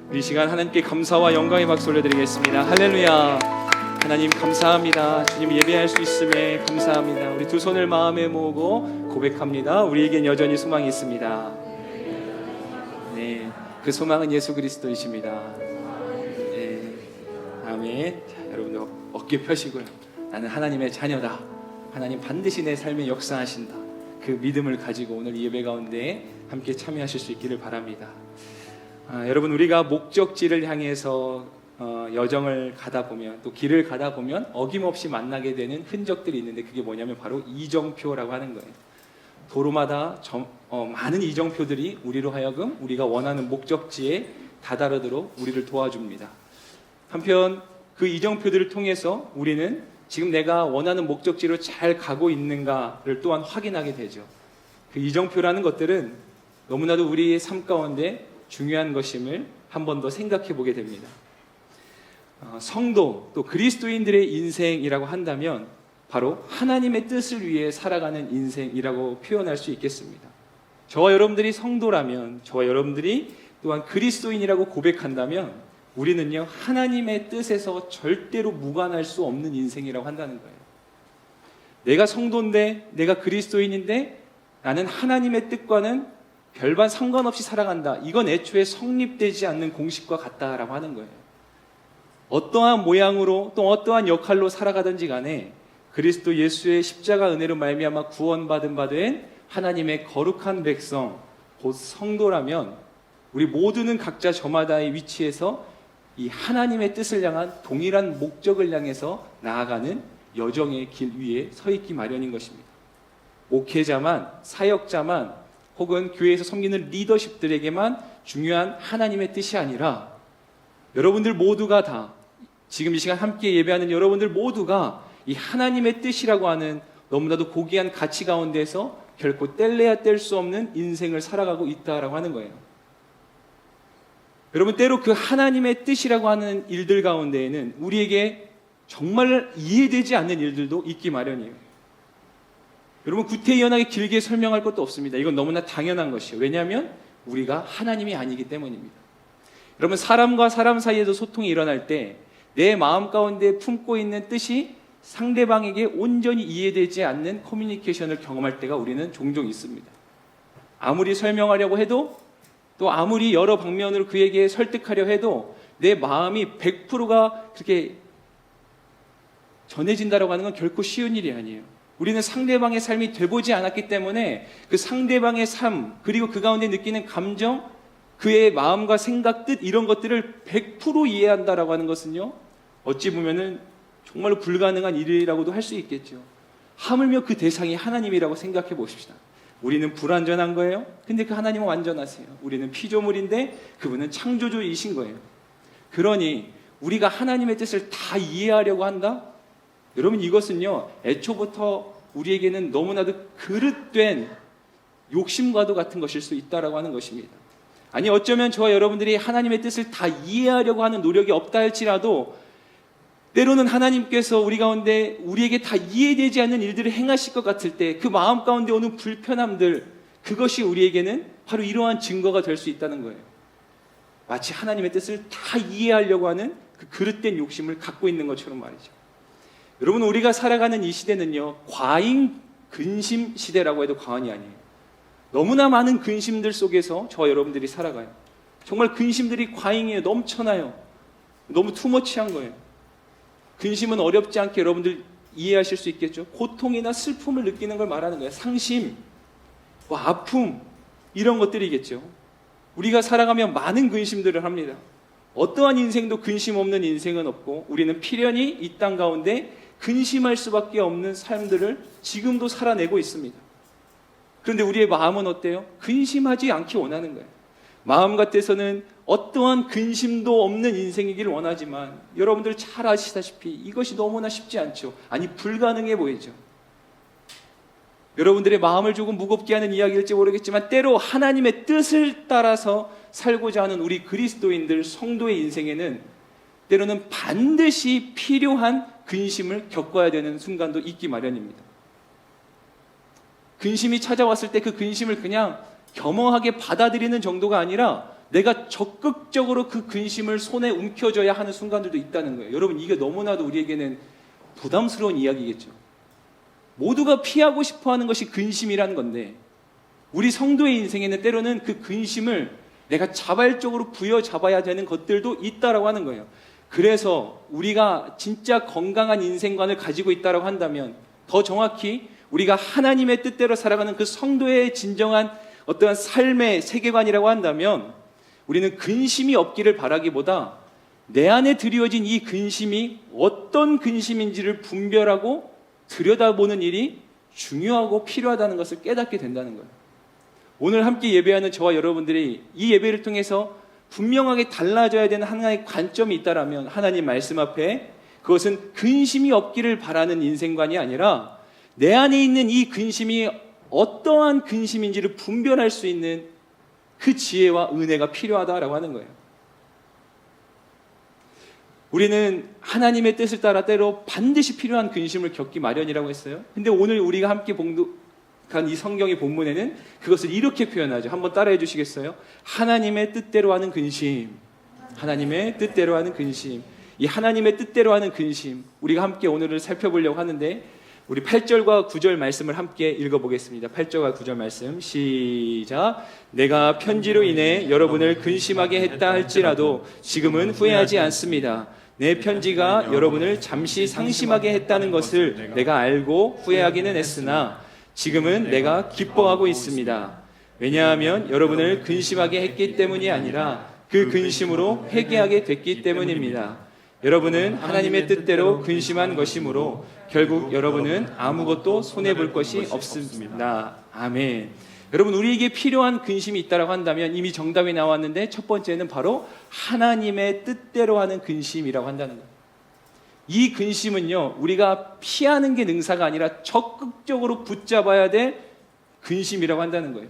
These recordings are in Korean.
우리 시간 하나님께 감사와 영광의 박수 올려드리겠습니다. 할렐루야. 하나님 감사합니다. 주님 예배할 수 있음에 감사합니다. 우리 두 손을 마음에 모으고 고백합니다. 우리에겐 여전히 소망이 있습니다. 네, 그 소망은 예수 그리스도이십니다. 네, 아멘. 자, 여러분들 어깨 펴시고요. 나는 하나님의 자녀다. 하나님 반드시 내 삶에 역사하신다. 그 믿음을 가지고 오늘 예배 가운데 함께 참여하실 수 있기를 바랍니다. 여러분, 우리가 목적지를 향해서 여정을 가다 보면, 또 길을 가다 보면 어김없이 만나게 되는 흔적들이 있는데, 그게 뭐냐면 바로 이정표라고 하는 거예요. 도로마다 많은 이정표들이 우리로 하여금 우리가 원하는 목적지에 다다르도록 우리를 도와줍니다. 한편 그 이정표들을 통해서 우리는 지금 내가 원하는 목적지로 잘 가고 있는가를 또한 확인하게 되죠. 그 이정표라는 것들은 너무나도 우리의 삶 가운데 중요한 것임을 한 번 더 생각해 보게 됩니다. 성도, 또 그리스도인들의 인생이라고 한다면 바로 하나님의 뜻을 위해 살아가는 인생이라고 표현할 수 있겠습니다. 저와 여러분들이 성도라면, 저와 여러분들이 또한 그리스도인이라고 고백한다면 우리는요, 하나님의 뜻에서 절대로 무관할 수 없는 인생이라고 한다는 거예요. 내가 성도인데, 내가 그리스도인인데 나는 하나님의 뜻과는 별반 상관없이 살아간다. 이건 애초에 성립되지 않는 공식과 같다라고 하는 거예요. 어떠한 모양으로 또 어떠한 역할로 살아가든지 간에 그리스도 예수의 십자가 은혜로 말미암아 구원받은 바 된 하나님의 거룩한 백성, 곧 성도라면 우리 모두는 각자 저마다의 위치에서 이 하나님의 뜻을 향한 동일한 목적을 향해서 나아가는 여정의 길 위에 서 있기 마련인 것입니다. 목회자만, 사역자만, 혹은 교회에서 섬기는 리더십들에게만 중요한 하나님의 뜻이 아니라 여러분들 모두가 다, 지금 이 시간 함께 예배하는 여러분들 모두가 이 하나님의 뜻이라고 하는 너무나도 고귀한 가치 가운데서 결코 뗄래야 뗄 수 없는 인생을 살아가고 있다라고 하는 거예요. 여러분, 때로 그 하나님의 뜻이라고 하는 일들 가운데에는 우리에게 정말 이해되지 않는 일들도 있기 마련이에요. 여러분, 구태의연하게 길게 설명할 것도 없습니다. 이건 너무나 당연한 것이에요. 왜냐하면 우리가 하나님이 아니기 때문입니다. 여러분, 사람과 사람 사이에도 소통이 일어날 때 내 마음 가운데 품고 있는 뜻이 상대방에게 온전히 이해되지 않는 커뮤니케이션을 경험할 때가 우리는 종종 있습니다. 아무리 설명하려고 해도, 또 아무리 여러 방면으로 그에게 설득하려 해도 내 마음이 100%가 그렇게 전해진다라고 하는 건 결코 쉬운 일이 아니에요. 우리는 상대방의 삶이 돼보지 않았기 때문에 그 상대방의 삶, 그리고 그 가운데 느끼는 감정, 그의 마음과 생각, 뜻, 이런 것들을 100% 이해한다라고 하는 것은요, 어찌 보면은 정말로 불가능한 일이라고도 할 수 있겠죠. 하물며 그 대상이 하나님이라고 생각해 보십시다. 우리는 불완전한 거예요. 근데 그 하나님은 완전하세요. 우리는 피조물인데 그분은 창조주이신 거예요. 그러니 우리가 하나님의 뜻을 다 이해하려고 한다? 여러분, 이것은요, 애초부터 우리에게는 너무나도 그릇된 욕심과도 같은 것일 수 있다라고 하는 것입니다. 아니, 어쩌면 저와 여러분들이 하나님의 뜻을 다 이해하려고 하는 노력이 없다 할지라도 때로는 하나님께서 우리 가운데 우리에게 다 이해되지 않는 일들을 행하실 것 같을 때 그 마음 가운데 오는 불편함들, 그것이 우리에게는 바로 이러한 증거가 될 수 있다는 거예요. 마치 하나님의 뜻을 다 이해하려고 하는 그 그릇된 욕심을 갖고 있는 것처럼 말이죠. 여러분, 우리가 살아가는 이 시대는요, 과잉 근심 시대라고 해도 과언이 아니에요. 너무나 많은 근심들 속에서 저와 여러분들이 살아가요. 정말 근심들이 과잉이에요. 넘쳐나요. 너무 투머치한 거예요. 근심은 어렵지 않게 여러분들 이해하실 수 있겠죠. 고통이나 슬픔을 느끼는 걸 말하는 거예요. 상심, 아픔, 이런 것들이겠죠. 우리가 살아가면 많은 근심들을 합니다. 어떠한 인생도 근심 없는 인생은 없고, 우리는 필연히 이 땅 가운데 근심할 수밖에 없는 삶들을 지금도 살아내고 있습니다. 그런데 우리의 마음은 어때요? 근심하지 않기 원하는 거예요. 마음 같아서는 어떠한 근심도 없는 인생이기를 원하지만 여러분들 잘 아시다시피 이것이 너무나 쉽지 않죠. 아니, 불가능해 보이죠. 여러분들의 마음을 조금 무겁게 하는 이야기일지 모르겠지만 때로 하나님의 뜻을 따라서 살고자 하는 우리 그리스도인들, 성도의 인생에는 때로는 반드시 필요한 근심을 겪어야 되는 순간도 있기 마련입니다. 근심이 찾아왔을 때 그 근심을 그냥 겸허하게 받아들이는 정도가 아니라 내가 적극적으로 그 근심을 손에 움켜줘야 하는 순간들도 있다는 거예요. 여러분, 이게 너무나도 우리에게는 부담스러운 이야기겠죠. 모두가 피하고 싶어하는 것이 근심이라는 건데, 우리 성도의 인생에는 때로는 그 근심을 내가 자발적으로 부여잡아야 되는 것들도 있다라고 하는 거예요. 그래서 우리가 진짜 건강한 인생관을 가지고 있다라고 한다면, 더 정확히 우리가 하나님의 뜻대로 살아가는 그 성도의 진정한 어떠한 삶의 세계관이라고 한다면, 우리는 근심이 없기를 바라기보다 내 안에 드리워진 이 근심이 어떤 근심인지를 분별하고 들여다보는 일이 중요하고 필요하다는 것을 깨닫게 된다는 거예요. 오늘 함께 예배하는 저와 여러분들이 이 예배를 통해서 분명하게 달라져야 되는 하나의 관점이 있다라면, 하나님 말씀 앞에 그것은 근심이 없기를 바라는 인생관이 아니라 내 안에 있는 이 근심이 어떠한 근심인지를 분별할 수 있는 그 지혜와 은혜가 필요하다라고 하는 거예요. 우리는 하나님의 뜻을 따라 때로 반드시 필요한 근심을 겪기 마련이라고 했어요. 근데 오늘 우리가 함께 봉독한 이 성경의 본문에는 그것을 이렇게 표현하죠. 한번 따라해 주시겠어요? 하나님의 뜻대로 하는 근심. 하나님의 뜻대로 하는 근심. 이 하나님의 뜻대로 하는 근심, 우리가 함께 오늘을 살펴보려고 하는데, 우리 8절과 9절 말씀을 함께 읽어보겠습니다. 8절과 9절 말씀 시작. 내가 편지로 인해 여러분을 근심하게 했다 할지라도 지금은 후회하지 않습니다. 내 편지가 여러분을 잠시 상심하게 했다는 것을 내가 알고 후회하기는 했으나 지금은 내가 기뻐하고 있습니다. 왜냐하면 여러분을 근심하게 했기 때문이 아니라 그 근심으로 회개하게 됐기 때문입니다. 여러분은 하나님의 뜻대로 근심한 것이므로 결국 여러분은 아무것도 손해볼 것이 없습니다. 아멘. 여러분, 우리에게 필요한 근심이 있다고 한다면 이미 정답이 나왔는데, 첫 번째는 바로 하나님의 뜻대로 하는 근심이라고 한다는 거예요. 이 근심은요, 우리가 피하는 게 능사가 아니라 적극적으로 붙잡아야 될 근심이라고 한다는 거예요.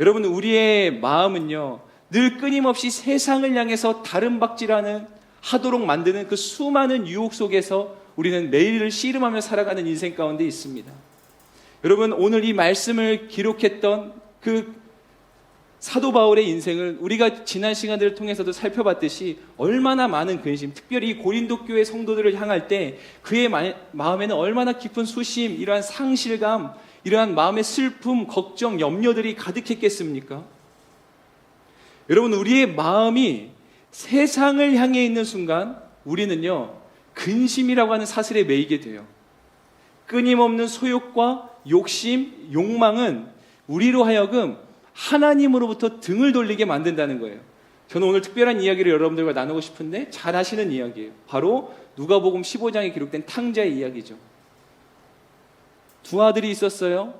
여러분, 우리의 마음은요, 늘 끊임없이 세상을 향해서 다름박질하는 하도록 만드는 그 수많은 유혹 속에서 우리는 매일을 씨름하며 살아가는 인생 가운데 있습니다. 여러분, 오늘 이 말씀을 기록했던 그 사도 바울의 인생을 우리가 지난 시간들을 통해서도 살펴봤듯이 얼마나 많은 근심, 특별히 이 고린도 교회 성도들을 향할 때 그의 마음에는 얼마나 깊은 수심, 이러한 상실감, 이러한 마음의 슬픔, 걱정, 염려들이 가득했겠습니까? 여러분, 우리의 마음이 세상을 향해 있는 순간 우리는요, 근심이라고 하는 사슬에 매이게 돼요. 끊임없는 소욕과 욕심, 욕망은 우리로 하여금 하나님으로부터 등을 돌리게 만든다는 거예요. 저는 오늘 특별한 이야기를 여러분들과 나누고 싶은데 잘 아시는 이야기예요. 바로 누가복음 15장에 기록된 탕자의 이야기죠. 두 아들이 있었어요.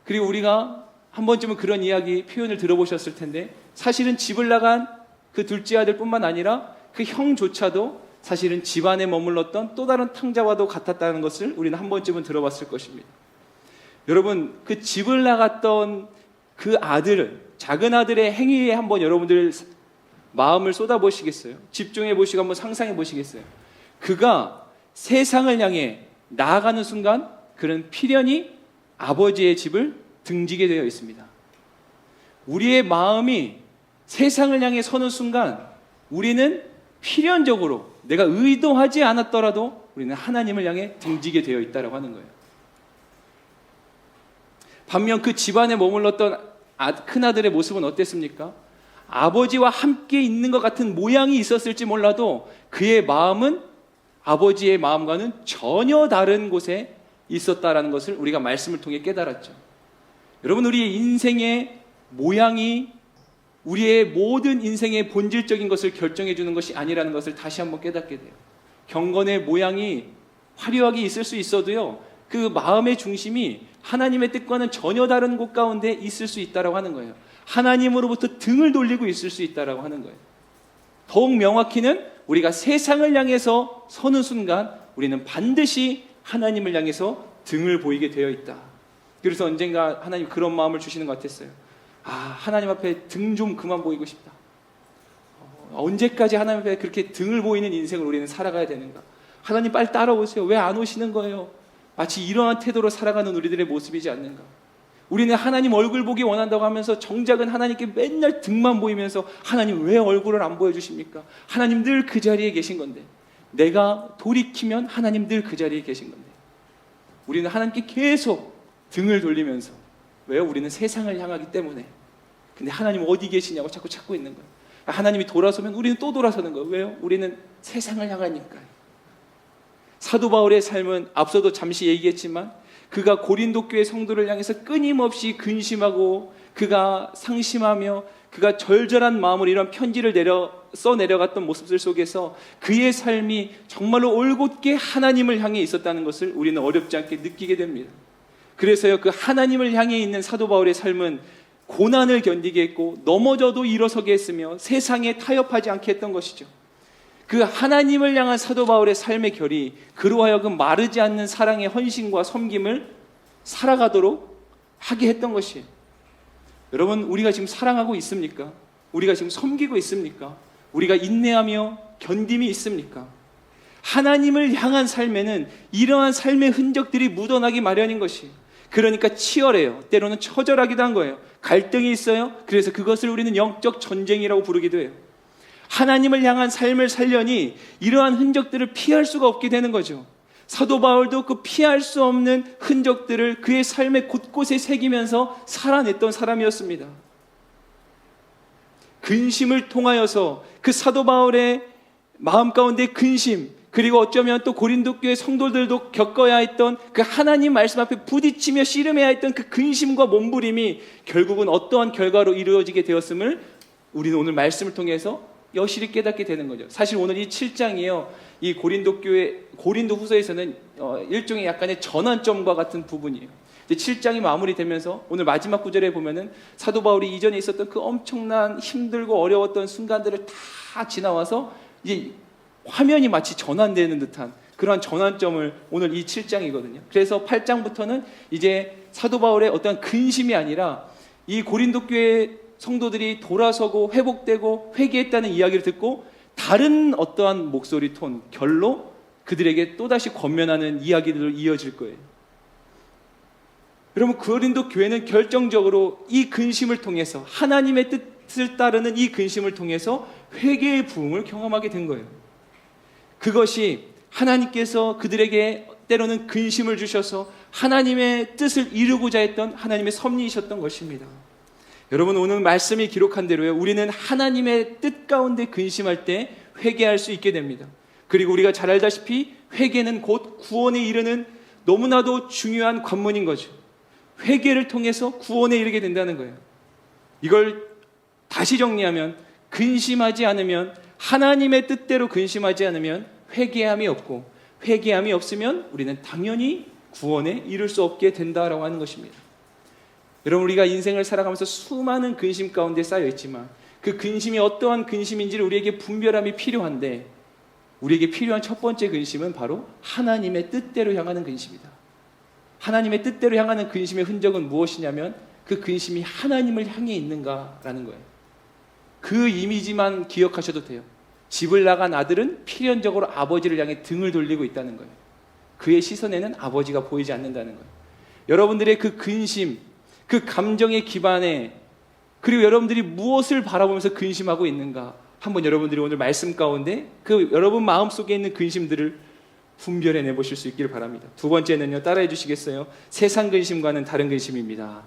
그리고 우리가 한 번쯤은 그런 이야기 표현을 들어보셨을 텐데, 사실은 집을 나간 그 둘째 아들뿐만 아니라 그 형조차도 사실은 집안에 머물렀던 또 다른 탕자와도 같았다는 것을 우리는 한 번쯤은 들어봤을 것입니다. 여러분, 그 집을 나갔던 그 아들, 작은 아들의 행위에 한번 여러분들 마음을 쏟아보시겠어요? 집중해 보시고 한번 상상해 보시겠어요? 그가 세상을 향해 나아가는 순간 그는 필연히 아버지의 집을 등지게 되어 있습니다. 우리의 마음이 세상을 향해 서는 순간 우리는 필연적으로 내가 의도하지 않았더라도 우리는 하나님을 향해 등지게 되어 있다고 하는 거예요. 반면 그 집안에 머물렀던 큰아들의 모습은 어땠습니까? 아버지와 함께 있는 것 같은 모양이 있었을지 몰라도 그의 마음은 아버지의 마음과는 전혀 다른 곳에 있었다라는 것을 우리가 말씀을 통해 깨달았죠. 여러분, 우리의 인생의 모양이 우리의 모든 인생의 본질적인 것을 결정해 주는 것이 아니라는 것을 다시 한번 깨닫게 돼요. 경건의 모양이 화려하게 있을 수 있어도요, 그 마음의 중심이 하나님의 뜻과는 전혀 다른 곳 가운데 있을 수 있다라고 하는 거예요. 하나님으로부터 등을 돌리고 있을 수 있다라고 하는 거예요. 더욱 명확히는 우리가 세상을 향해서 서는 순간 우리는 반드시 하나님을 향해서 등을 보이게 되어 있다. 그래서 언젠가 하나님 그런 마음을 주시는 것 같았어요. 하나님 앞에 등 좀 그만 보이고 싶다. 언제까지 하나님 앞에 그렇게 등을 보이는 인생을 우리는 살아가야 되는가? 하나님 빨리 따라오세요. 왜 안 오시는 거예요? 마치 이러한 태도로 살아가는 우리들의 모습이지 않는가? 우리는 하나님 얼굴 보기 원한다고 하면서 정작은 하나님께 맨날 등만 보이면서 하나님 왜 얼굴을 안 보여주십니까? 하나님 늘 그 자리에 계신 건데, 내가 돌이키면 하나님 늘 그 자리에 계신 건데, 우리는 하나님께 계속 등을 돌리면서, 왜요? 우리는 세상을 향하기 때문에. 근데 하나님 어디 계시냐고 자꾸 찾고 있는 거예요. 하나님이 돌아서면 우리는 또 돌아서는 거예요. 왜요? 우리는 세상을 향하니까요. 사도 바울의 삶은 앞서도 잠시 얘기했지만 그가 고린도 교회 성도를 향해서 끊임없이 근심하고 그가 상심하며 그가 절절한 마음으로 이런 편지를 써내려갔던 모습들 속에서 그의 삶이 정말로 올곧게 하나님을 향해 있었다는 것을 우리는 어렵지 않게 느끼게 됩니다. 그래서요, 그 하나님을 향해 있는 사도 바울의 삶은 고난을 견디게 했고 넘어져도 일어서게 했으며 세상에 타협하지 않게 했던 것이죠. 그 하나님을 향한 사도 바울의 삶의 결이 그로 하여금 마르지 않는 사랑의 헌신과 섬김을 살아가도록 하게 했던 것이에요. 여러분, 우리가 지금 사랑하고 있습니까? 우리가 지금 섬기고 있습니까? 우리가 인내하며 견딤이 있습니까? 하나님을 향한 삶에는 이러한 삶의 흔적들이 묻어나기 마련인 것이에요. 그러니까 치열해요. 때로는 처절하기도 한 거예요. 갈등이 있어요. 그래서 그것을 우리는 영적 전쟁이라고 부르기도 해요. 하나님을 향한 삶을 살려니 이러한 흔적들을 피할 수가 없게 되는 거죠. 사도 바울도 그 피할 수 없는 흔적들을 그의 삶의 곳곳에 새기면서 살아냈던 사람이었습니다. 근심을 통하여서 그 사도 바울의 마음 가운데 근심, 그리고 어쩌면 또 고린도 교회 성도들도 겪어야 했던 그 하나님 말씀 앞에 부딪히며 씨름해야 했던 그 근심과 몸부림이 결국은 어떠한 결과로 이루어지게 되었음을 우리는 오늘 말씀을 통해서 여실히 깨닫게 되는 거죠. 사실 오늘 이 7장이요, 이 고린도 교회 고린도 후서에서는 일종의 약간의 전환점과 같은 부분이에요. 이제 7장이 마무리되면서 오늘 마지막 구절에 보면은 사도 바울이 이전에 있었던 그 엄청난 힘들고 어려웠던 순간들을 다 지나와서 이제 화면이 마치 전환되는 듯한 그러한 전환점을 오늘 이 7장이거든요. 그래서 8장부터는 이제 사도 바울의 어떤 근심이 아니라 이 고린도 교회 성도들이 돌아서고 회복되고 회개했다는 이야기를 듣고 다른 어떠한 목소리 톤, 결로 그들에게 또다시 권면하는 이야기들로 이어질 거예요. 여러분, 고린도 교회는 결정적으로 이 근심을 통해서 하나님의 뜻을 따르는 이 근심을 통해서 회개의 부흥을 경험하게 된 거예요. 그것이 하나님께서 그들에게 때로는 근심을 주셔서 하나님의 뜻을 이루고자 했던 하나님의 섭리이셨던 것입니다. 여러분, 오늘 말씀이 기록한 대로요, 우리는 하나님의 뜻 가운데 근심할 때 회개할 수 있게 됩니다. 그리고 우리가 잘 알다시피 회개는 곧 구원에 이르는 너무나도 중요한 관문인 거죠. 회개를 통해서 구원에 이르게 된다는 거예요. 이걸 다시 정리하면, 근심하지 않으면, 하나님의 뜻대로 근심하지 않으면 회개함이 없고, 회개함이 없으면 우리는 당연히 구원에 이를 수 없게 된다라고 하는 것입니다. 여러분, 우리가 인생을 살아가면서 수많은 근심 가운데 쌓여 있지만 그 근심이 어떠한 근심인지를 우리에게 분별함이 필요한데, 우리에게 필요한 첫 번째 근심은 바로 하나님의 뜻대로 향하는 근심이다. 하나님의 뜻대로 향하는 근심의 흔적은 무엇이냐면 그 근심이 하나님을 향해 있는가라는 거예요. 그 이미지만 기억하셔도 돼요. 집을 나간 아들은 필연적으로 아버지를 향해 등을 돌리고 있다는 거예요. 그의 시선에는 아버지가 보이지 않는다는 거예요. 여러분들의 그 근심, 그 감정의 기반에, 그리고 여러분들이 무엇을 바라보면서 근심하고 있는가, 한번 여러분들이 오늘 말씀 가운데 그 여러분 마음속에 있는 근심들을 분별해내 보실 수 있기를 바랍니다. 두 번째는요, 따라해 주시겠어요? 세상 근심과는 다른 근심입니다.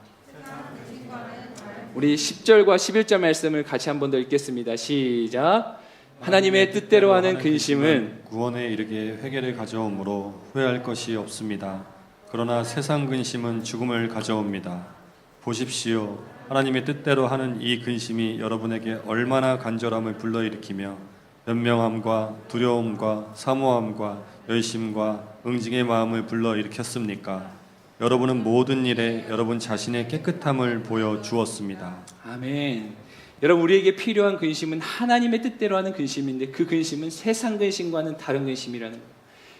우리 10절과 11절 말씀을 같이 한 번 더 읽겠습니다. 시작. 하나님의 뜻대로 하는 근심은 구원에 이르게 회개를 가져오므로 후회할 것이 없습니다. 그러나 세상 근심은 죽음을 가져옵니다. 보십시오. 하나님의 뜻대로 하는 이 근심이 여러분에게 얼마나 간절함을 불러일으키며 변명함과 두려움과 사모함과 열심과 응징의 마음을 불러일으켰습니까? 여러분은 모든 일에 여러분 자신의 깨끗함을 보여주었습니다. 아멘. 여러분, 우리에게 필요한 근심은 하나님의 뜻대로 하는 근심인데 그 근심은 세상 근심과는 다른 근심이라는 거예요.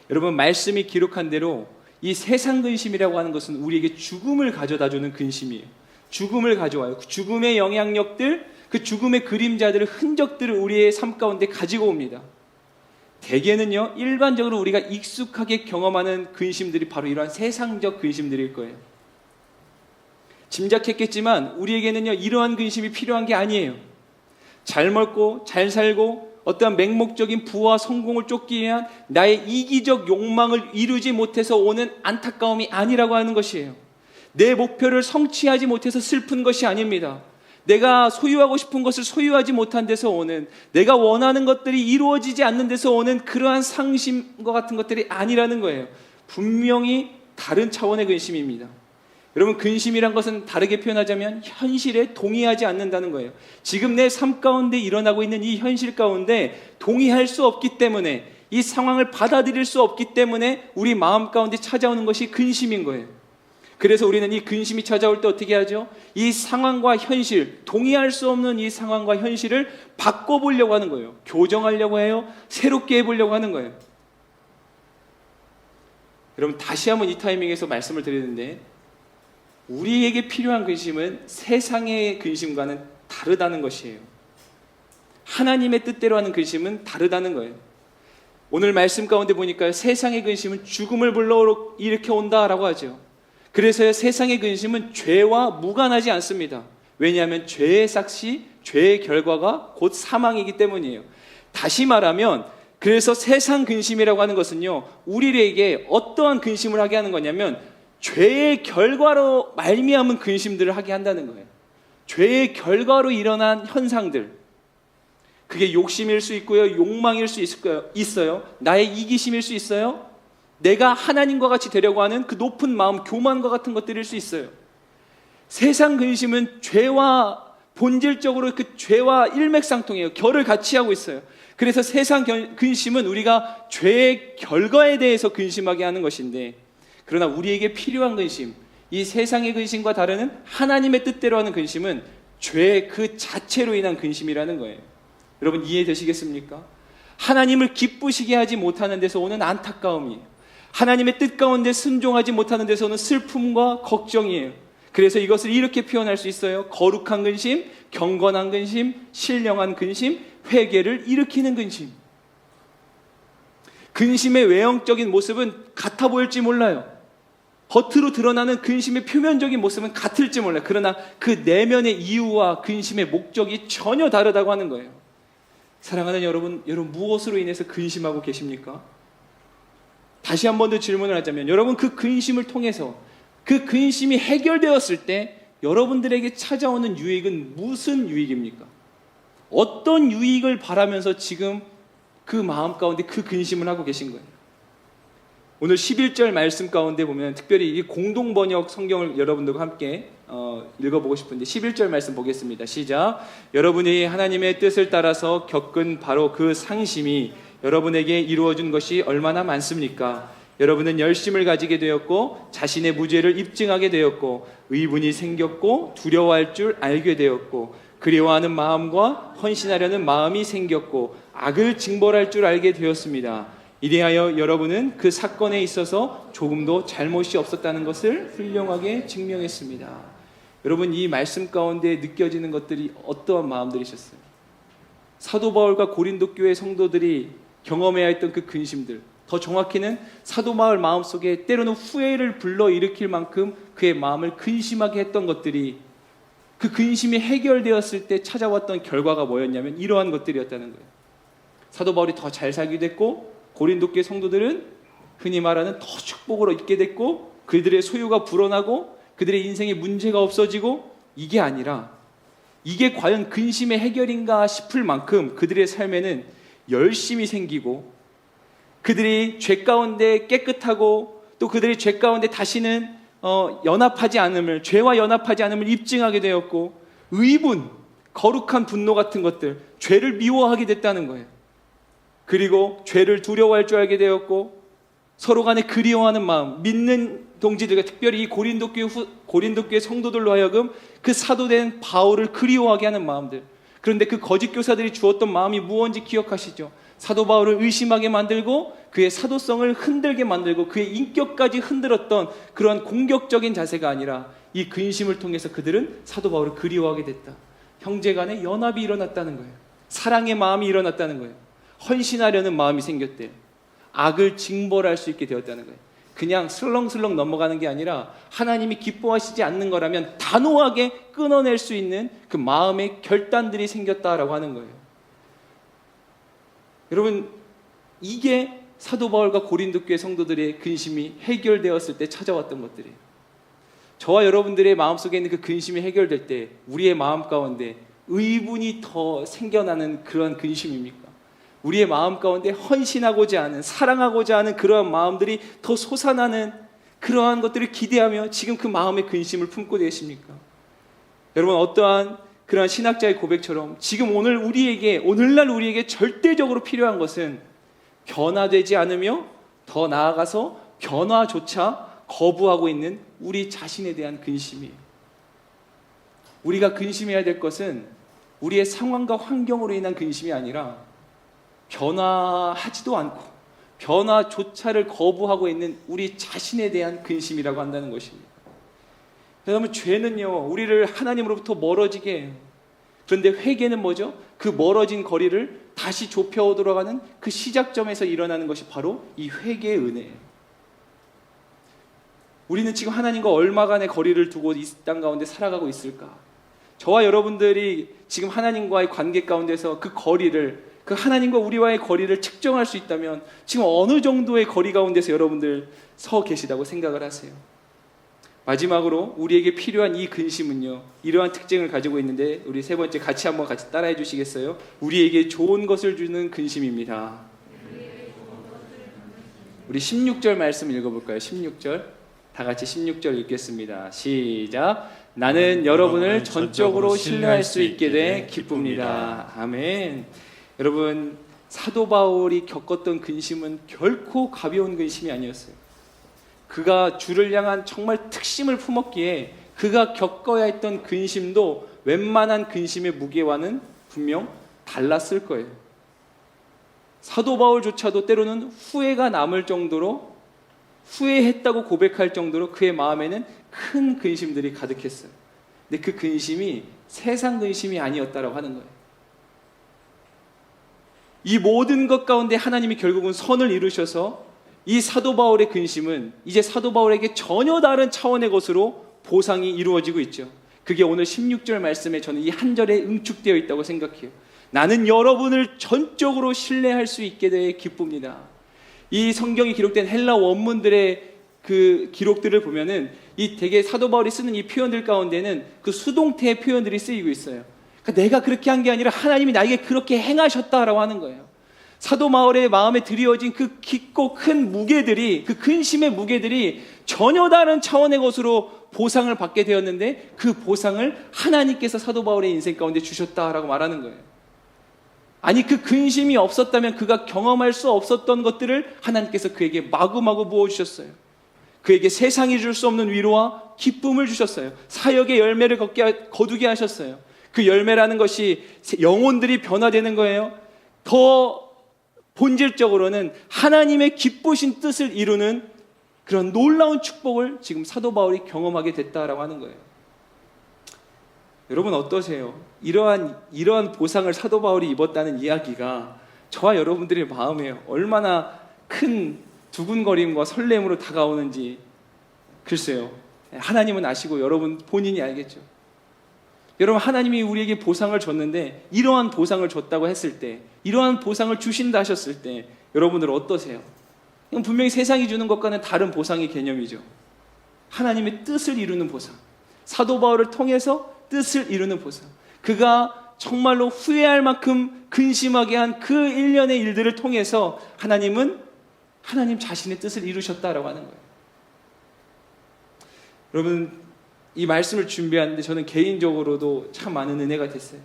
여러분, 말씀이 기록한 대로 이 세상 근심이라고 하는 것은 우리에게 죽음을 가져다주는 근심이에요. 죽음을 가져와요. 그 죽음의 영향력들, 그 죽음의 그림자들을, 흔적들을 우리의 삶 가운데 가지고 옵니다. 대개는요, 일반적으로 우리가 익숙하게 경험하는 근심들이 바로 이러한 세상적 근심들일 거예요. 짐작했겠지만 우리에게는요, 이러한 근심이 필요한 게 아니에요. 잘 먹고 잘 살고 어떠한 맹목적인 부와 성공을 쫓기 위한 나의 이기적 욕망을 이루지 못해서 오는 안타까움이 아니라고 하는 것이에요. 내 목표를 성취하지 못해서 슬픈 것이 아닙니다. 내가 소유하고 싶은 것을 소유하지 못한 데서 오는, 내가 원하는 것들이 이루어지지 않는 데서 오는 그러한 상심과 같은 것들이 아니라는 거예요. 분명히 다른 차원의 근심입니다. 여러분, 근심이란 것은 다르게 표현하자면 현실에 동의하지 않는다는 거예요. 지금 내 삶 가운데 일어나고 있는 이 현실 가운데 동의할 수 없기 때문에, 이 상황을 받아들일 수 없기 때문에 우리 마음 가운데 찾아오는 것이 근심인 거예요. 그래서 우리는 이 근심이 찾아올 때 어떻게 하죠? 이 상황과 현실, 동의할 수 없는 이 상황과 현실을 바꿔보려고 하는 거예요. 교정하려고 해요. 새롭게 해보려고 하는 거예요. 여러분, 다시 한번 이 타이밍에서 말씀을 드리는데, 우리에게 필요한 근심은 세상의 근심과는 다르다는 것이에요. 하나님의 뜻대로 하는 근심은 다르다는 거예요. 오늘 말씀 가운데 보니까 세상의 근심은 죽음을 불러일으켜 온다라고 하죠. 그래서 세상의 근심은 죄와 무관하지 않습니다. 왜냐하면 죄의 삭시, 죄의 결과가 곧 사망이기 때문이에요. 다시 말하면, 그래서 세상 근심이라고 하는 것은요, 우리에게 어떠한 근심을 하게 하는 거냐면 죄의 결과로 말미암은 근심들을 하게 한다는 거예요. 죄의 결과로 일어난 현상들, 그게 욕심일 수 있고요, 욕망일 수 있어요, 나의 이기심일 수 있어요, 내가 하나님과 같이 되려고 하는 그 높은 마음, 교만과 같은 것들일 수 있어요. 세상 근심은 죄와 본질적으로 그 죄와 일맥상통해요. 결을 같이 하고 있어요. 그래서 세상 근심은 우리가 죄의 결과에 대해서 근심하게 하는 것인데, 그러나 우리에게 필요한 근심, 이 세상의 근심과 다른 하나님의 뜻대로 하는 근심은 죄 그 자체로 인한 근심이라는 거예요. 여러분, 이해되시겠습니까? 하나님을 기쁘시게 하지 못하는 데서 오는 안타까움이에요. 하나님의 뜻 가운데 순종하지 못하는 데서 오는 슬픔과 걱정이에요. 그래서 이것을 이렇게 표현할 수 있어요. 거룩한 근심, 경건한 근심, 신령한 근심, 회개를 일으키는 근심. 근심의 외형적인 모습은 같아 보일지 몰라요. 겉으로 드러나는 근심의 표면적인 모습은 같을지 몰라요. 그러나 그 내면의 이유와 근심의 목적이 전혀 다르다고 하는 거예요. 사랑하는 여러분 무엇으로 인해서 근심하고 계십니까? 다시 한 번 더 질문을 하자면, 여러분 그 근심을 통해서 그 근심이 해결되었을 때 여러분들에게 찾아오는 유익은 무슨 유익입니까? 어떤 유익을 바라면서 지금 그 마음 가운데 그 근심을 하고 계신 거예요? 오늘 11절 말씀 가운데 보면 특별히 이 공동번역 성경을 여러분들과 함께 읽어보고 싶은데 11절 말씀 보겠습니다. 시작. 여러분이 하나님의 뜻을 따라서 겪은 바로 그 상심이 여러분에게 이루어진 것이 얼마나 많습니까? 여러분은 열심을 가지게 되었고 자신의 무죄를 입증하게 되었고 의분이 생겼고 두려워할 줄 알게 되었고 그리워하는 마음과 헌신하려는 마음이 생겼고 악을 징벌할 줄 알게 되었습니다. 이리하여 여러분은 그 사건에 있어서 조금도 잘못이 없었다는 것을 훌륭하게 증명했습니다. 여러분, 이 말씀 가운데 느껴지는 것들이 어떠한 마음들이셨어요? 사도 바울과 고린도 교회 성도들이 경험해야 했던 그 근심들, 더 정확히는 사도 바울 마음속에 때로는 후회를 불러일으킬 만큼 그의 마음을 근심하게 했던 것들이, 그 근심이 해결되었을 때 찾아왔던 결과가 뭐였냐면 이러한 것들이었다는 거예요. 사도 바울이 더 잘 살게 됐고 고린도 교회 성도들은 흔히 말하는 더 축복으로 있게 됐고 그들의 소유가 불어나고 그들의 인생에 문제가 없어지고, 이게 아니라 이게 과연 근심의 해결인가 싶을 만큼 그들의 삶에는 열심이 생기고 그들이 죄 가운데 깨끗하고 또 그들이 죄 가운데 다시는 연합하지 않음을, 죄와 연합하지 않음을 입증하게 되었고 의분, 거룩한 분노 같은 것들, 죄를 미워하게 됐다는 거예요. 그리고 죄를 두려워할 줄 알게 되었고 서로 간에 그리워하는 마음, 믿는 동지들과 특별히 이 고린도 교회 성도들로 하여금 그 사도된 바울을 그리워하게 하는 마음들. 그런데 그 거짓 교사들이 주었던 마음이 무엇인지 기억하시죠? 사도 바울을 의심하게 만들고 그의 사도성을 흔들게 만들고 그의 인격까지 흔들었던 그러한 공격적인 자세가 아니라 이 근심을 통해서 그들은 사도 바울을 그리워하게 됐다. 형제 간의 연합이 일어났다는 거예요. 사랑의 마음이 일어났다는 거예요. 헌신하려는 마음이 생겼대요. 악을 징벌할 수 있게 되었다는 거예요. 그냥 슬렁슬렁 넘어가는 게 아니라 하나님이 기뻐하시지 않는 거라면 단호하게 끊어낼 수 있는 그 마음의 결단들이 생겼다라고 하는 거예요. 여러분, 이게 사도 바울과 고린도 교회 성도들의 근심이 해결되었을 때 찾아왔던 것들이에요. 저와 여러분들의 마음속에 있는 그 근심이 해결될 때 우리의 마음 가운데 의분이 더 생겨나는 그런 근심입니까? 우리의 마음 가운데 헌신하고자 하는, 사랑하고자 하는 그러한 마음들이 더 솟아나는 그러한 것들을 기대하며 지금 그 마음의 근심을 품고 계십니까? 여러분, 어떠한 그러한 신학자의 고백처럼 지금 오늘날 우리에게 절대적으로 필요한 것은 변화되지 않으며 더 나아가서 변화조차 거부하고 있는 우리 자신에 대한 근심이에요. 우리가 근심해야 될 것은 우리의 상황과 환경으로 인한 근심이 아니라 변화하지도 않고 변화조차를 거부하고 있는 우리 자신에 대한 근심이라고 한다는 것입니다. 여러분, 죄는요, 우리를 하나님으로부터 멀어지게 해요. 그런데 회개는 뭐죠? 그 멀어진 거리를 다시 좁혀오도록 하는 그 시작점에서 일어나는 것이 바로 이 회개의 은혜예요. 우리는 지금 하나님과 얼마간의 거리를 두고 이 땅 가운데 살아가고 있을까? 저와 여러분들이 지금 하나님과의 관계 가운데서 그 거리를, 그 하나님과 우리와의 거리를 측정할 수 있다면 지금 어느 정도의 거리 가운데서 여러분들 서 계시다고 생각을 하세요? 마지막으로 우리에게 필요한 이 근심은요, 이러한 특징을 가지고 있는데 우리 세 번째 같이 따라해 주시겠어요? 우리에게 좋은 것을 주는 근심입니다. 우리 16절 말씀 읽어볼까요? 16절 다 같이 16절 읽겠습니다. 시작. 나는 여러분을 전적으로 신뢰할 수 있게 돼 기쁩니다. 아멘. 여러분, 사도 바울이 겪었던 근심은 결코 가벼운 근심이 아니었어요. 그가 주를 향한 정말 특심을 품었기에 그가 겪어야 했던 근심도 웬만한 근심의 무게와는 분명 달랐을 거예요. 사도 바울조차도 때로는 후회가 남을 정도로, 후회했다고 고백할 정도로 그의 마음에는 큰 근심들이 가득했어요. 근데 그 근심이 세상 근심이 아니었다라고 하는 거예요. 이 모든 것 가운데 하나님이 결국은 선을 이루셔서 이 사도 바울의 근심은 이제 사도 바울에게 전혀 다른 차원의 것으로 보상이 이루어지고 있죠. 그게 오늘 16절 말씀에 저는 이 한 절에 응축되어 있다고 생각해요. 나는 여러분을 전적으로 신뢰할 수 있게 돼 기쁩니다. 이 성경이 기록된 헬라 원문들의 그 기록들을 보면은 이 되게 사도 바울이 쓰는 이 표현들 가운데는 그 수동태의 표현들이 쓰이고 있어요. 그러니까 내가 그렇게 한 게 아니라 하나님이 나에게 그렇게 행하셨다라고 하는 거예요. 사도 바울의 마음에 드리워진 그 깊고 큰 무게들이, 그 근심의 무게들이 전혀 다른 차원의 것으로 보상을 받게 되었는데 그 보상을 하나님께서 사도 바울의 인생 가운데 주셨다라고 말하는 거예요. 아니, 그 근심이 없었다면 그가 경험할 수 없었던 것들을 하나님께서 그에게 마구마구 부어주셨어요. 그에게 세상이 줄 수 없는 위로와 기쁨을 주셨어요. 사역의 열매를 거두게 하셨어요. 그 열매라는 것이 영혼들이 변화되는 거예요. 더 본질적으로는 하나님의 기쁘신 뜻을 이루는 그런 놀라운 축복을 지금 사도 바울이 경험하게 됐다라고 하는 거예요. 여러분 어떠세요? 이러한 보상을 사도 바울이 입었다는 이야기가 저와 여러분들의 마음에 얼마나 큰 두근거림과 설렘으로 다가오는지 글쎄요. 하나님은 아시고 여러분 본인이 알겠죠. 여러분, 하나님이 우리에게 보상을 줬는데 이러한 보상을 줬다고 했을 때, 이러한 보상을 주신다 하셨을 때 여러분들 어떠세요? 이건 분명히 세상이 주는 것과는 다른 보상의 개념이죠. 하나님의 뜻을 이루는 보상, 사도 바울을 통해서 뜻을 이루는 보상, 그가 정말로 후회할 만큼 근심하게 한 그 일련의 일들을 통해서 하나님 자신의 뜻을 이루셨다라고 하는 거예요. 여러분, 이 말씀을 준비하는데 저는 개인적으로도 참 많은 은혜가 됐어요.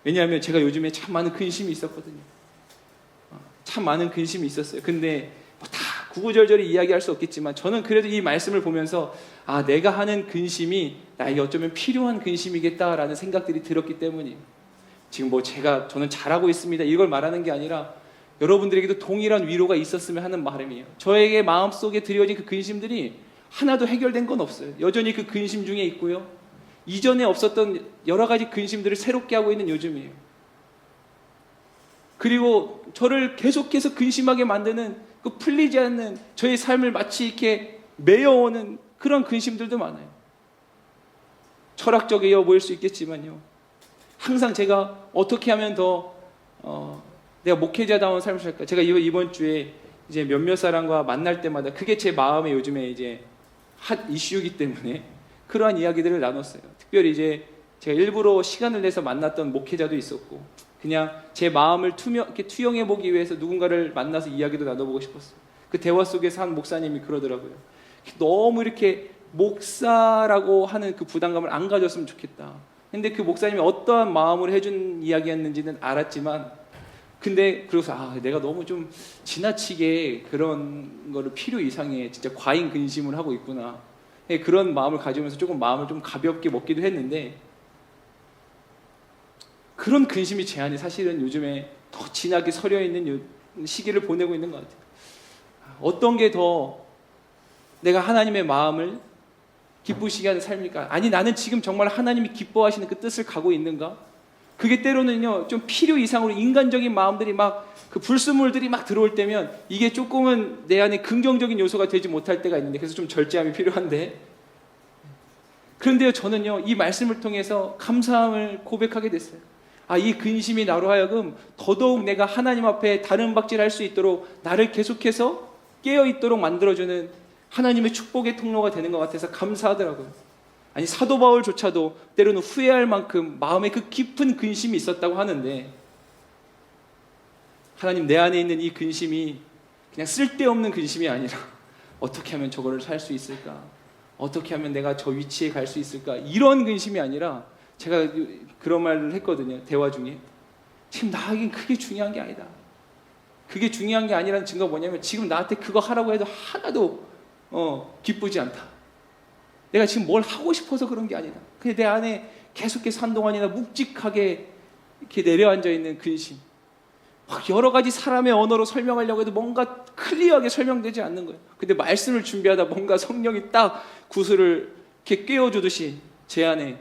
왜냐하면 제가 요즘에 참 많은 근심이 있었거든요. 참 많은 근심이 있었어요. 근데 다 구구절절히 이야기할 수 없겠지만 저는 그래도 이 말씀을 보면서 내가 하는 근심이 나에게 어쩌면 필요한 근심이겠다라는 생각들이 들었기 때문이에요. 지금 저는 잘하고 있습니다 이걸 말하는 게 아니라 여러분들에게도 동일한 위로가 있었으면 하는 바람이에요. 저에게 마음속에 드리워진 그 근심들이 하나도 해결된 건 없어요. 여전히 그 근심 중에 있고요. 이전에 없었던 여러 가지 근심들을 새롭게 하고 있는 요즘이에요. 그리고 저를 계속해서 근심하게 만드는 그 그 풀리지 않는 저의 삶을 마치 이렇게 메어오는 그런 근심들도 많아요. 철학적이어 보일 수 있겠지만요. 항상 제가 어떻게 하면 더 내가 목회자다운 삶을 살까? 제가 이번 주에 이제 몇몇 사람과 만날 때마다 그게 제 마음에 요즘에 이제 핫 이슈이기 때문에 그러한 이야기들을 나눴어요. 특별히 이제 제가 일부러 시간을 내서 만났던 목회자도 있었고, 그냥 제 마음을 이렇게 투영해 보기 위해서 누군가를 만나서 이야기도 나눠보고 싶었어요. 그 대화 속에서 한 목사님이 그러더라고요. 너무 이렇게 목사라고 하는 그 부담감을 안 가졌으면 좋겠다. 근데 그 목사님이 어떠한 마음으로 해준 이야기였는지는 알았지만, 근데 그래서 내가 너무 좀 지나치게 그런 거를 필요 이상의 진짜 과잉 근심을 하고 있구나. 그런 마음을 가지면서 조금 마음을 좀 가볍게 먹기도 했는데, 그런 근심이 제 안에 사실은 요즘에 더 진하게 서려 있는 시기를 보내고 있는 것 같아요. 어떤 게 더 내가 하나님의 마음을 기쁘시게 하는 삶일까? 아니, 나는 지금 정말 하나님이 기뻐하시는 그 뜻을 가고 있는가? 그게 때로는요, 좀 필요 이상으로 인간적인 마음들이 막, 그 불순물들이 막 들어올 때면 이게 조금은 내 안에 긍정적인 요소가 되지 못할 때가 있는데, 그래서 좀 절제함이 필요한데, 그런데요, 저는요, 이 말씀을 통해서 감사함을 고백하게 됐어요. 이 근심이 나로 하여금 더더욱 내가 하나님 앞에 다른 박질할 수 있도록 나를 계속해서 깨어있도록 만들어주는 하나님의 축복의 통로가 되는 것 같아서 감사하더라고요. 아니, 사도 바울조차도 때로는 후회할 만큼 마음에 그 깊은 근심이 있었다고 하는데, 하나님, 내 안에 있는 이 근심이 그냥 쓸데없는 근심이 아니라 어떻게 하면 저거를 살 수 있을까? 어떻게 하면 내가 저 위치에 갈 수 있을까? 이런 근심이 아니라, 제가 그런 말을 했거든요, 대화 중에. 지금 나에겐 그게 중요한 게 아니다. 그게 중요한 게 아니라는 증거가 뭐냐면, 지금 나한테 그거 하라고 해도 하나도 기쁘지 않다. 내가 지금 뭘 하고 싶어서 그런 게 아니다. 근데 내 안에 계속해서 한동안이나 묵직하게 이렇게 내려앉아 있는 근심, 막 여러 가지 사람의 언어로 설명하려고 해도 뭔가 클리어하게 설명되지 않는 거예요. 근데 말씀을 준비하다 뭔가 성령이 딱 구슬을 이렇게 꿰어주듯이 제 안에,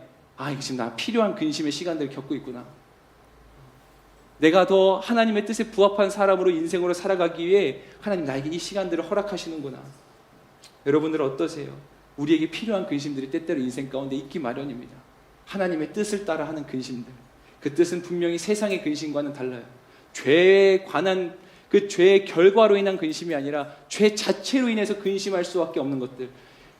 이게 지금 나 필요한 근심의 시간들을 겪고 있구나. 내가 더 하나님의 뜻에 부합한 사람으로 인생으로 살아가기 위해 하나님 나에게 이 시간들을 허락하시는구나. 여러분들은 어떠세요? 우리에게 필요한 근심들이 때때로 인생 가운데 있기 마련입니다. 하나님의 뜻을 따라 하는 근심들. 그 뜻은 분명히 세상의 근심과는 달라요. 죄에 관한, 그 죄의 결과로 인한 근심이 아니라 죄 자체로 인해서 근심할 수밖에 없는 것들.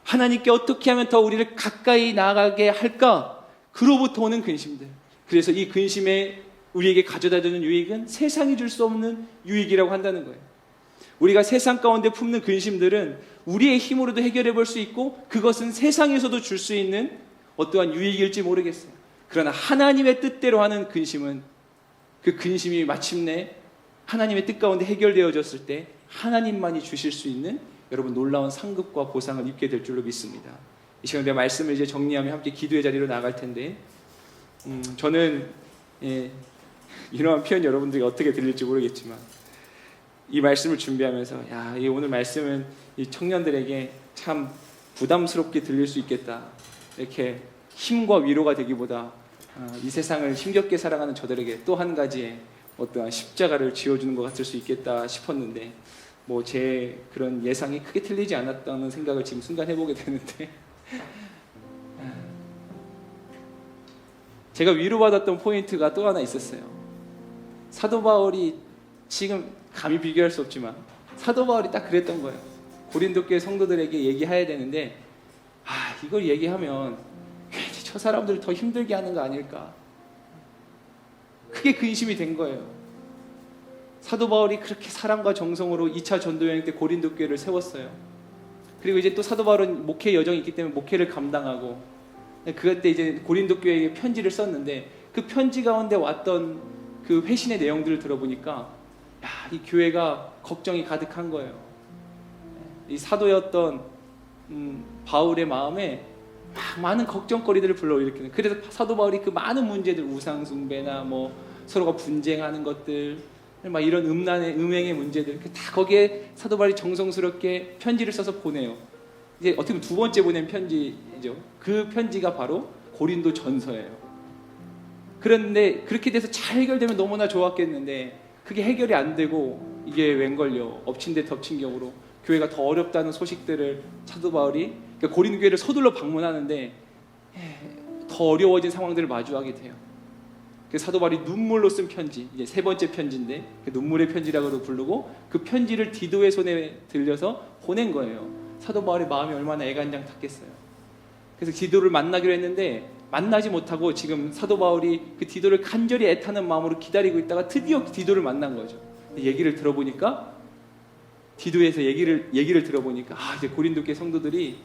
하나님께 어떻게 하면 더 우리를 가까이 나아가게 할까? 그로부터 오는 근심들. 그래서 이 근심에 우리에게 가져다 주는 유익은 세상이 줄 수 없는 유익이라고 한다는 거예요. 우리가 세상 가운데 품는 근심들은 우리의 힘으로도 해결해 볼 수 있고, 그것은 세상에서도 줄 수 있는 어떠한 유익일지 모르겠어요. 그러나 하나님의 뜻대로 하는 근심은, 그 근심이 마침내 하나님의 뜻 가운데 해결되어졌을 때 하나님만이 주실 수 있는 여러분 놀라운 상급과 보상을 입게 될 줄로 믿습니다. 이 시간에 말씀을 이제 정리하며 함께 기도의 자리로 나갈 텐데, 저는 이러한 표현 여러분들이 어떻게 들릴지 모르겠지만, 이 말씀을 준비하면서 이 오늘 말씀은 이 청년들에게 참 부담스럽게 들릴 수 있겠다, 이렇게 힘과 위로가 되기보다 이 세상을 힘겹게 살아가는 저들에게 또 한 가지의 어떠한 십자가를 지어주는 것 같을 수 있겠다 싶었는데, 뭐 제 그런 예상이 크게 틀리지 않았다는 생각을 지금 순간 해보게 되는데, 제가 위로받았던 포인트가 또 하나 있었어요. 사도 바울이, 지금 감히 비교할 수 없지만 사도 바울이 딱 그랬던 거예요. 고린도 교회 성도들에게 얘기해야 되는데, 이걸 얘기하면 괜히 저 사람들을 더 힘들게 하는 거 아닐까, 크게 근심이 된 거예요. 사도 바울이 그렇게 사랑과 정성으로 2차 전도 여행 때 고린도 교회를 세웠어요. 그리고 이제 또 사도 바울은 목회 여정이 있기 때문에 목회를 감당하고, 그때 이제 고린도 교회에 편지를 썼는데, 그 편지 가운데 왔던 그 회신의 내용들을 들어보니까 이 교회가 걱정이 가득한 거예요. 이 사도였던 바울의 마음에 막 많은 걱정거리들을 불러일으키는, 그래서 사도 바울이 그 많은 문제들, 우상숭배나 뭐 서로가 분쟁하는 것들, 막 이런 음행의 문제들, 다 거기에 사도 바울이 정성스럽게 편지를 써서 보내요. 이제 어떻게 보면 두 번째 보낸 편지죠. 그 편지가 바로 고린도 전서예요. 그런데 그렇게 돼서 잘 해결되면 너무나 좋았겠는데, 그게 해결이 안 되고 이게 웬걸요, 엎친 데 덮친 격으로 교회가 더 어렵다는 소식들을 사도 바울이, 그러니까 고린도 교회를 서둘러 방문하는데 더 어려워진 상황들을 마주하게 돼요. 그 사도 바울이 눈물로 쓴 편지, 이제 세 번째 편지인데 그 눈물의 편지라고도 부르고, 그 편지를 디도의 손에 들려서 보낸 거예요. 사도 바울의 마음이 얼마나 애간장 탔겠어요. 그래서 디도를 만나기로 했는데 만나지 못하고 지금 사도 바울이 그 디도를 간절히 애타는 마음으로 기다리고 있다가 드디어 디도를 만난 거죠. 얘기를 들어보니까, 디도에서 얘기를 들어보니까 이제 고린도 교회 성도들이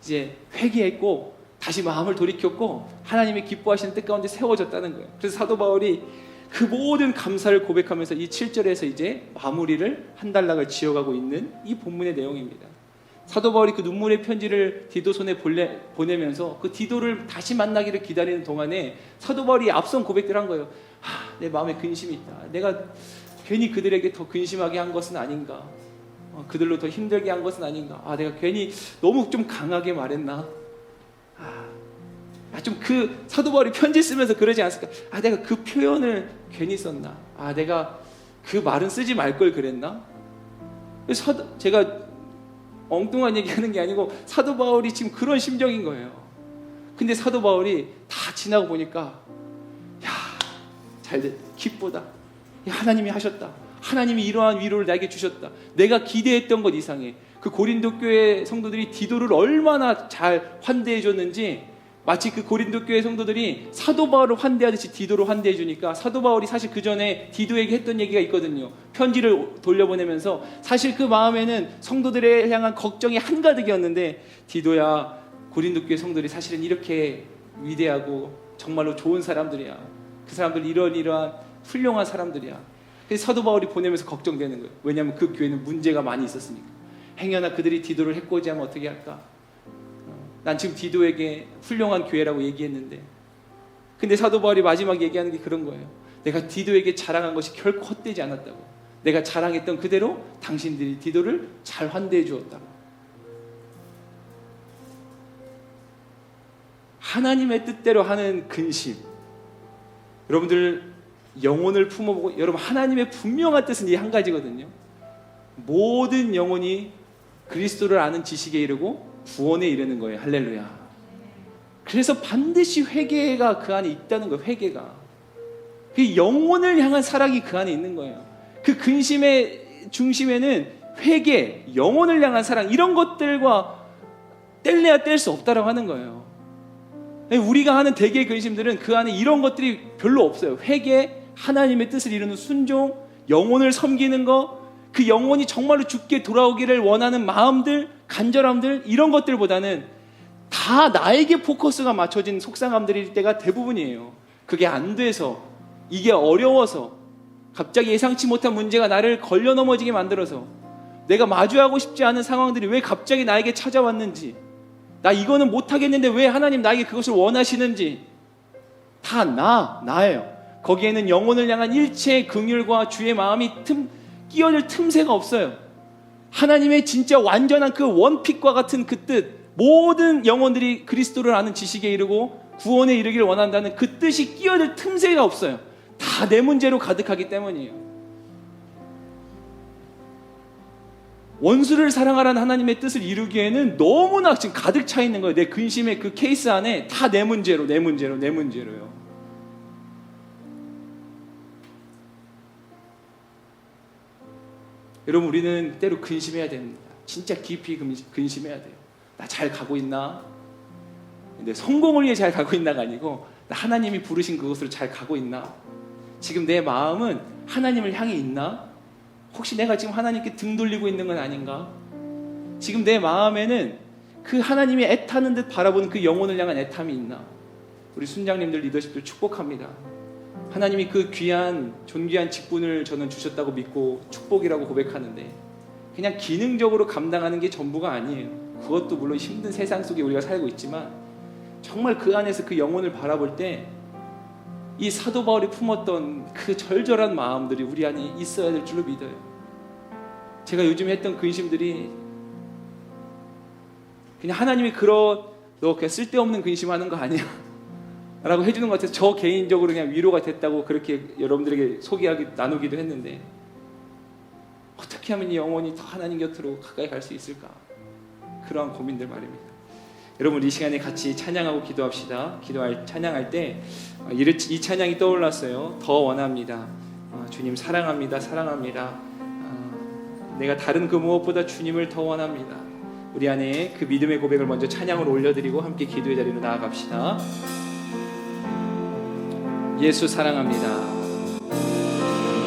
이제 회개했고 다시 마음을 돌이켰고 하나님이 기뻐하시는 뜻 가운데 세워졌다는 거예요. 그래서 사도 바울이 그 모든 감사를 고백하면서 이 7절에서 이제 마무리를 한 단락을 지어가고 있는 이 본문의 내용입니다. 사도 바울이 그 눈물의 편지를 디도 손에 보내면서 그 디도를 다시 만나기를 기다리는 동안에 사도 바울이 앞선 고백들을 한 거예요. 내 마음에 근심이 있다. 내가 괜히 그들에게 더 근심하게 한 것은 아닌가. 그들로 더 힘들게 한 것은 아닌가. 내가 괜히 너무 좀 강하게 말했나. 좀 그 사도 바울이 편지 쓰면서 그러지 않았을까. 내가 그 표현을 괜히 썼나. 내가 그 말은 쓰지 말 걸 그랬나. 제가 엉뚱한 얘기하는 게 아니고 사도 바울이 지금 그런 심정인 거예요. 근데 사도 바울이 다 지나고 보니까 잘됐다, 기쁘다, 하나님이 하셨다, 하나님이 이러한 위로를 나에게 주셨다, 내가 기대했던 것 이상의 그 고린도 교회 성도들이 디도를 얼마나 잘 환대해 줬는지, 마치 그 고린도 교회 성도들이 사도 바울을 환대하듯이 디도를 환대해 주니까 사도 바울이 사실 그 전에 디도에게 했던 얘기가 있거든요. 편지를 돌려보내면서 사실 그 마음에는 성도들에 향한 걱정이 한가득이었는데, 디도야, 고린도 교회 성도들이 사실은 이렇게 위대하고 정말로 좋은 사람들이야. 그 사람들 이러한 훌륭한 사람들이야. 그래서 사도 바울이 보내면서 걱정되는 거예요. 왜냐하면 그 교회는 문제가 많이 있었으니까. 행여나 그들이 디도를 해코지 하면 어떻게 할까? 난 지금 디도에게 훌륭한 교회라고 얘기했는데, 근데 사도 바울이 마지막 얘기하는 게 그런 거예요. 내가 디도에게 자랑한 것이 결코 헛되지 않았다고. 내가 자랑했던 그대로 당신들이 디도를 잘 환대해 주었다고. 하나님의 뜻대로 하는 근심. 여러분들 영혼을 품어보고, 여러분 하나님의 분명한 뜻은 이 한 가지거든요. 모든 영혼이 그리스도를 아는 지식에 이르고 구원에 이르는 거예요. 할렐루야. 그래서 반드시 회개가 그 안에 있다는 거예요. 회개가. 그 영혼을 향한 사랑이 그 안에 있는 거예요. 그 근심의 중심에는 회개, 영혼을 향한 사랑, 이런 것들과 뗄래야 뗄 수 없다라고 하는 거예요. 우리가 하는 대개의 근심들은 그 안에 이런 것들이 별로 없어요. 회개, 하나님의 뜻을 이루는 순종, 영혼을 섬기는 것, 그 영혼이 정말로 죽게 돌아오기를 원하는 마음들, 간절함들, 이런 것들보다는 다 나에게 포커스가 맞춰진 속상함들일 때가 대부분이에요. 그게 안 돼서, 이게 어려워서, 갑자기 예상치 못한 문제가 나를 걸려 넘어지게 만들어서, 내가 마주하고 싶지 않은 상황들이 왜 갑자기 나에게 찾아왔는지, 나 이거는 못하겠는데 왜 하나님 나에게 그것을 원하시는지, 다 나예요. 거기에는 영혼을 향한 일체의 긍휼과 주의 마음이 끼어들 틈새가 없어요. 하나님의 진짜 완전한 그 원픽과 같은 그 뜻, 모든 영혼들이 그리스도를 아는 지식에 이르고 구원에 이르기를 원한다는 그 뜻이 끼어들 틈새가 없어요. 다 내 문제로 가득하기 때문이에요. 원수를 사랑하라는 하나님의 뜻을 이루기에는 너무나 지금 가득 차 있는 거예요. 내 근심의 그 케이스 안에 다 내 문제로요. 여러분, 우리는 때로 근심해야 됩니다. 진짜 깊이 근심해야 돼요. 나 잘 가고 있나? 근데 성공을 위해 잘 가고 있나가 아니고, 나 하나님이 부르신 그곳으로 잘 가고 있나? 지금 내 마음은 하나님을 향해 있나? 혹시 내가 지금 하나님께 등 돌리고 있는 건 아닌가? 지금 내 마음에는 그 하나님이 애타는 듯 바라보는 그 영혼을 향한 애탐이 있나? 우리 순장님들, 리더십들 축복합니다. 하나님이 그 귀한 존귀한 직분을 저는 주셨다고 믿고 축복이라고 고백하는데, 그냥 기능적으로 감당하는 게 전부가 아니에요. 그것도 물론 힘든 세상 속에 우리가 살고 있지만, 정말 그 안에서 그 영혼을 바라볼 때 이 사도 바울이 품었던 그 절절한 마음들이 우리 안에 있어야 될 줄로 믿어요. 제가 요즘에 했던 근심들이 그냥 하나님이 너 그냥 쓸데없는 근심하는 거 아니야 라고 해주는 것 같아서 저 개인적으로 그냥 위로가 됐다고 그렇게 여러분들에게 나누기도 했는데, 어떻게 하면 영원히 더 하나님 곁으로 가까이 갈 수 있을까? 그러한 고민들 말입니다. 여러분, 이 시간에 같이 찬양하고 기도합시다. 찬양할 때 이 찬양이 떠올랐어요. 더 원합니다. 주님 사랑합니다. 사랑합니다. 내가 다른 그 무엇보다 주님을 더 원합니다. 우리 안에 그 믿음의 고백을 먼저 찬양으로 올려드리고 함께 기도의 자리로 나아갑시다. 예수 사랑합니다.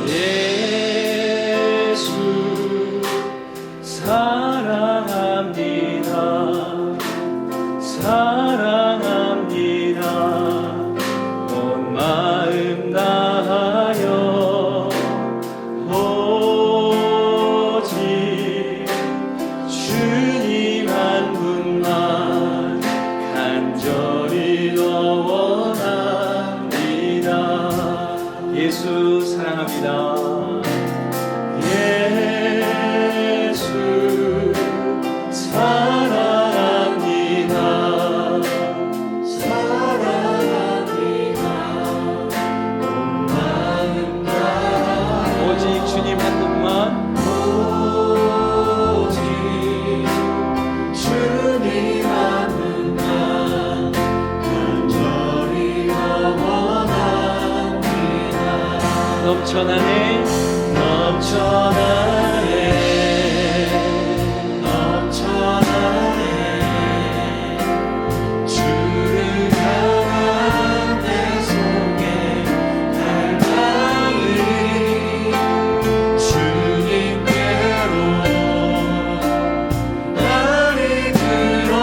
예수 사랑합니다. 사랑합니다. 온 마음 다하여 오직 주님 한 분만 간절히 더 원합니다. 예수 사랑합니다. 예수 사랑합니다. 사랑합니다. 온 마음 다하여 오직 주님 한 분만 오직 주님 한 분만 간절히 더 원합니다. 넘쳐나네 넘쳐나네 넘쳐나네 주를 향한 내 속에 갈망이 주님께로 날 이끌어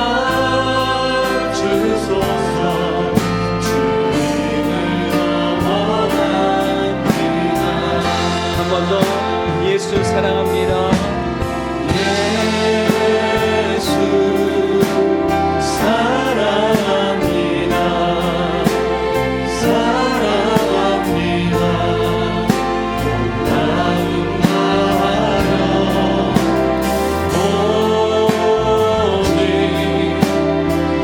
주소서. 주님을 더 원합니다. 한 번 더 예수 사랑합니다. 예수 사랑합니다. 사랑합니다. 온 마음 다하여 오직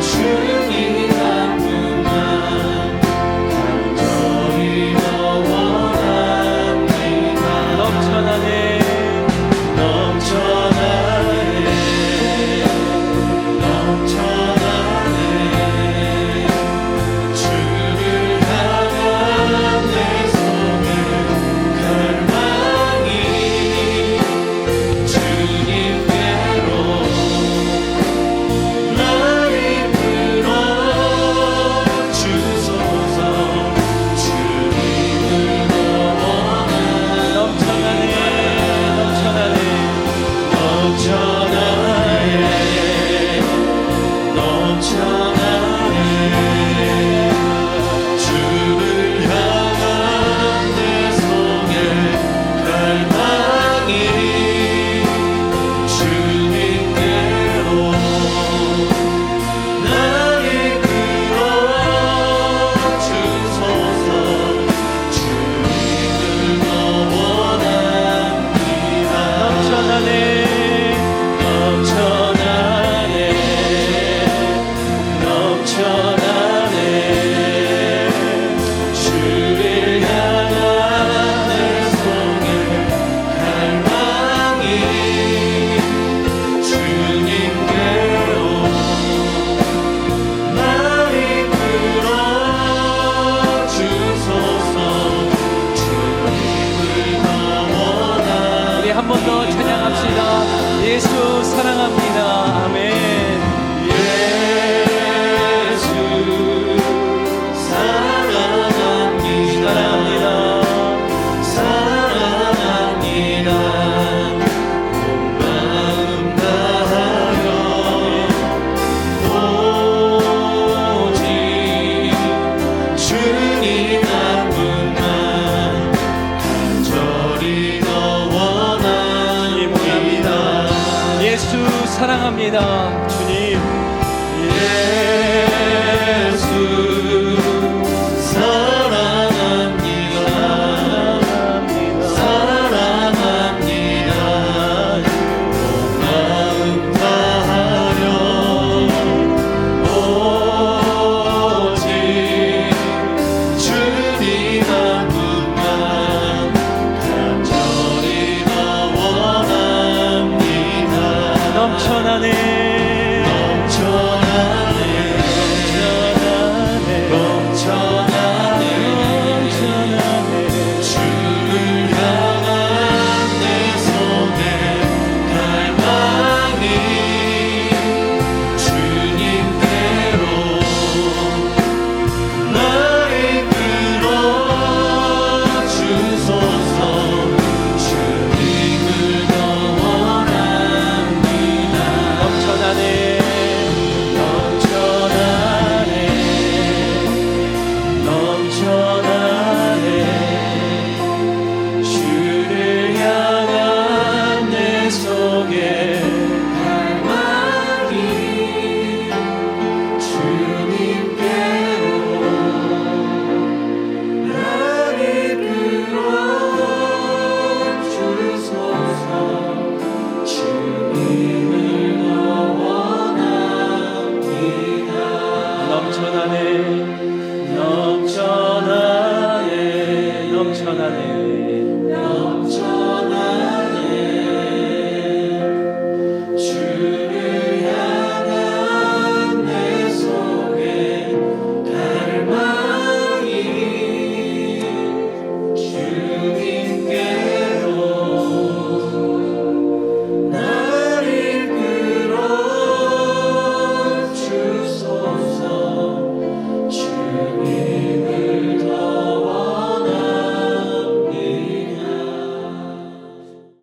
주님 한 분만 간절히 더 원합니다. 넘쳐나네 넘쳐나네 넘쳐나네 주를 향한 내 속에 갈망이 주님께로 날 이끌어 주소서. 주님을 더 원하는 넘쳐나네 넘쳐나네 넘쳐나네 주를 향한 내 속에 갈망이 주님께로 날 이끌어 주소서. 주님을 더 원합니다. 넘쳐나네 넘쳐나네 넘쳐나네 주를 향한 내 속에 갈망이 주님께로 날 이끌어 주소서. 주님을 더 원합니다. 우리 한 번 더 찬양합시다. 예수 사랑합니다. 아멘. 예수 사랑합니다. 사랑합니다. 온 마음 다하여 오직 주님 한 분만 간절히 더 원합니다. 예수 사랑합니다. 주님 예수 사랑합니다. 사랑합니다. 온 마음 다하여 오직 주님 한 분만 간절히 더 원합니다. 안에